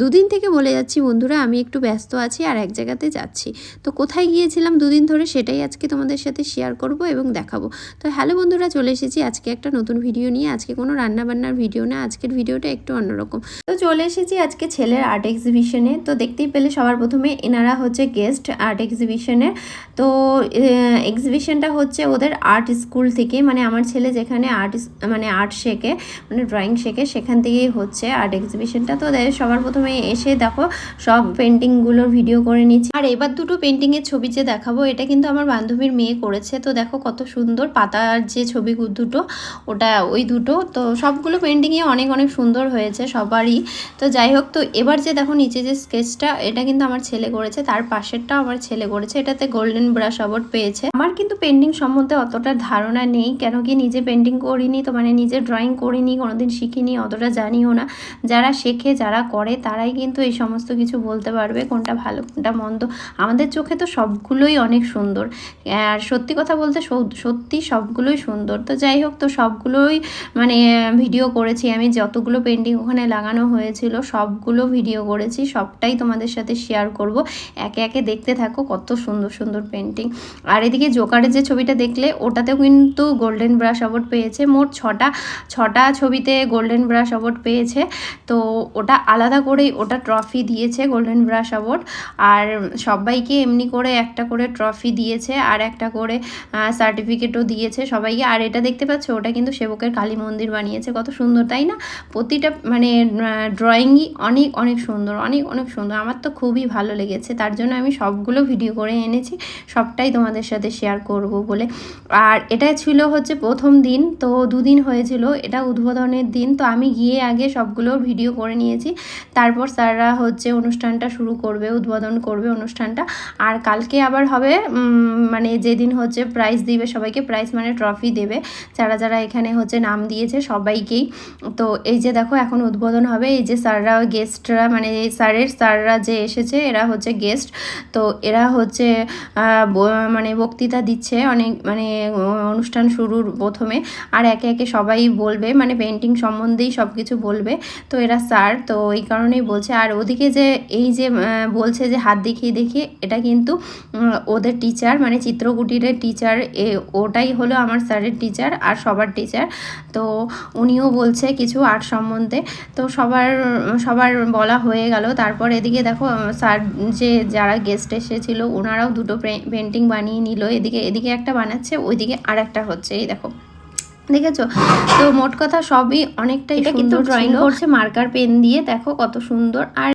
দুদিন থেকে বলে যাচ্ছি বন্ধুরা, আমি একটু ব্যস্ত আছি আর এক জায়গাতে যাচ্ছি। তো কোথায় গিয়েছিলাম দুদিন ধরে সেটাই আজকে তোমাদের সাথে শেয়ার করব এবং দেখাবো। তো হ্যালো বন্ধুরা, চলে এসেছি আজকে একটা নতুন ভিডিও নিয়ে। আজকে কোনো রান্নাবান্নার ভিডিও না, আজকের ভিডিওটা একটু অন্যরকম। তো চলে এসেছি আজকে ছেলের আর্ট এক্সিবিশনে। তো দেখতেই পেলে সবার প্রথমে এনারা হচ্ছে গেস্ট আর্ট এক্সিবিশনের। তো এক্সিবিশনটা হচ্ছে ওদের আর্ট স্কুল থেকে, মানে আমার ছেলে যেখানে আর্ট শেখে, মানে ড্রয়িং শেখে, সেখান থেকেই হচ্ছে আর্ট এক্সিবিশনটা। তো সবার প্রথমে এসে দেখো সব পেন্টিংগুলোর ভিডিও করে নিচ্ছি। আর এবার দুটো পেন্টিংয়ের ছবি যে দেখাবো, এটা কিন্তু আমার বান্ধবীর মেয়ে করেছে। তো দেখো কত সুন্দর পাতার যে ছবি দুটো, ওটা ওই দুটো। তো সবগুলো পেন্টিংয়ে অনেক অনেক সুন্দর হয়েছে সবারই। তো যাই হোক, তো এবার যে দেখো নিচে যে স্কেচটা, এটা কিন্তু আমার ছেলে করেছে, তার পাশেরটাও আমার ছেলে করেছে। এটাতে গোল্ডেন ব্রাশ অ্যাওয়ার্ড পেয়েছে। আমার কিন্তু পেন্টিং সম্বন্ধে অতটা ধারণা নেই, কেন কি নিজে পেন্টিং করিনি, তো মানে নিজে ড্রয়িং করিনি, কোনোদিন শিখিনি, অতটা জানিও না। যারা শেখে, যারা করে, তারাই কিন্তু এই সমস্ত কিছু বলতে পারবে কোনটা ভালো কোনটা মন্দ। আমাদের চোখে তো সবগুলোই অনেক সুন্দর, আর সত্যি কথা বলতে সত্যি সবগুলোই সুন্দর। তো যাই হোক, তো সবগুলোই মানে ভিডিও করেছি আমি, যতগুলো পেন্টিং ওখানে লাগানো হয়েছিল সবগুলো ভিডিও করেছি, সবটাই তোমাদের সাথে শেয়ার করব। একে একে দেখতে থাকো কত সুন্দর সুন্দর পেন্টিং। আর এদিকে জোকারের যে ছবিটা দেখলে, ওটাতেও কিন্তু গোল্ডেন ব্রাশ অ্যাওয়ার্ড পেয়েছে। মোট ছটা ছবিতে গোল্ডেন ব্রাশ অ্যাওয়ার্ড পেয়েছে। তো ওটা আলাদা করেই ওটা ট্রফি দিয়েছে, গোল্ডেন ব্রাশ অ্যাওয়ার্ড। আর সবাইকে এমনি করে একটা করে ট্রফি দিয়েছে, আর একটা করে সার্টিফিকেটও দিয়েছে সবাইকে। আর এটা দেখতে পাচ্ছ, ওটা কিন্তু সেবকের কালী মন্দির বানিয়েছে। কত সুন্দর তাই না? প্রতিটা মানে ড্রয়িংই অনেক অনেক সুন্দর, অনেক অনেক সুন্দর। আমার তো খুবই ভালো লেগেছে, তার জন্য আমি সবগুলো ভিডিও করে এনেছি, সবটাই তোমাদের সাথে শেয়ার করব বলে। আর এটা ছিল হচ্ছে প্রথম দিন, তো দুদিন হয়েছিল, এটা উদ্বোধনের দিন। তো আমি গিয়ে আগে সবগুলো ভিডিও করে নিয়েছি, তারপর স্যাররা হচ্ছে অনুষ্ঠানটা শুরু করবে, উদ্বোধন করবে অনুষ্ঠানটা। আর কালকে আবার হবে মানে যেদিন হচ্ছে প্রাইজ দিবে সবাইকে, প্রাইজ মানে ট্রফি দেবে যারা যারা এখানে হচ্ছে নাম দিয়েছে সবাইকেই। তো এই যে দেখো এখন উদ্বোধন হবে। এই যে স্যাররা, গেস্টরা, মানে স্যাররা যে এসেছে এরা হচ্ছে গেস্ট। তো এরা হচ্ছে মানে বক্তৃতা দিচ্ছে অনেক, মানে অনুষ্ঠান শুরুর প্রথমে। আর একে একে সবাই বলবে, মানে পেন্টিং সম্বন্ধেই সব কিছু বলবে। তো এরা স্যার, তো এই কারণেই বলছে। আর ওদিকে যে এই যে বলছে যে হাত দেখিয়ে দেখিয়ে, এটা কিন্তু ওদের টিচার, মানে চিত্রকুটিরের টিচার, ওটাই হলো আমার স্যারের টিচার আর সবার টিচার। তো উনিও বলছে কিছু আর্ট সম্বন্ধে। তো সবার বলা হয়ে গেল। তারপর এদিকে দেখো স্যার যে যারা গেস্ট এসেছিল, ওনারাও দুটো পেন্টিং বানিয়ে নিল। এদিকে একটা বানাচ্ছে, ওইদিকে আর একটা হচ্ছে, এই দেখো দেখেছো? তো মোট কথা সবই অনেকটাই সুন্দর। ড্রয়িং করছে মার্কার পেন দিয়ে, দেখো কত সুন্দর। আর